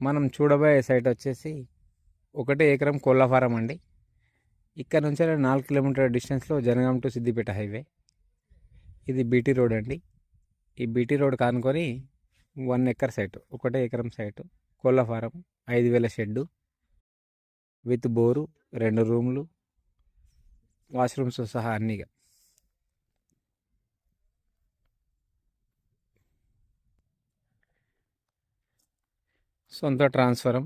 మనం చూడబోయే సైట్ వచ్చేసి 1 ఎకరం కోళ్ళ ఫారం అండి. ఇక్కడ నుంచి 4 కిలోమీటర్ డిస్టెన్స్లో జనగాం టు సిద్దిపేట హైవే. ఇది బీటీ రోడ్ అండి. ఈ బీటీ రోడ్ కానుకొని 1 ఎకర్ సైట్, 1 ఎకరం సైటు, కోళ్ళ ఫారం, 5,000 షెడ్డు విత్ బోరు, 2 రూమ్లు, వాష్రూమ్స్ సహా అన్నీగా. సొంత ట్రాన్స్ఫరం,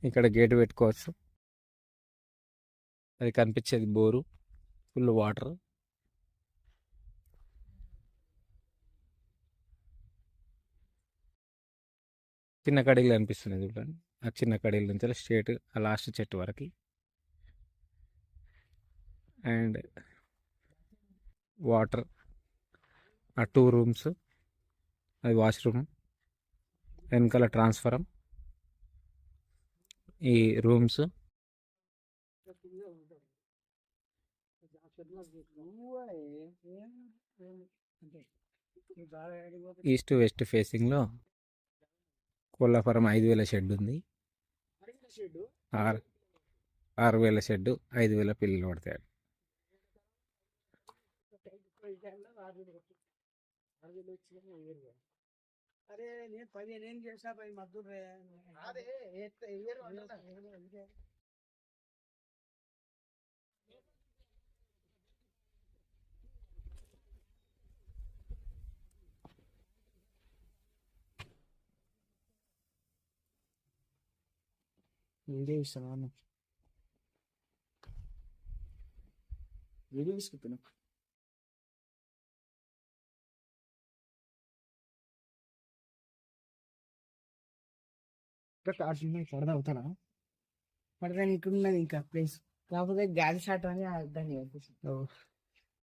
ఇక్కడ గేటు పెట్టుకోవచ్చు. అది కనిపించేది బోరు, ఫుల్ వాటర్. చిన్న కడీలు కనిపిస్తుంది చూడండి. ఆ చిన్న కడీల నుంచి స్ట్రేట్ ఆ లాస్ట్ చెట్టు వరకు. అండ్ వాటర్, ఆ 2 రూమ్స్, అది వాష్రూమ్, వెనకాల ట్రాన్స్ఫరం, ఈ రూమ్స్, ఈస్ట్ వెస్ట్ ఫేసింగ్లో కోళ్ళ ఫారం 5,000 షెడ్ ఉంది. 6,000 షెడ్, 5,000 పిల్లలు పడతాయి. అరే నేను 15 చేసా పై మద్దూరు అదే వీడియో ఇస్తాను, వీడియో తీసుకుంటున్నా. పడదా అవుతారా? పడదా ఇక్కడ ఉన్నది ఇంకా ప్లేస్, కాకపోతే గాలి షాట్ అని దాన్ని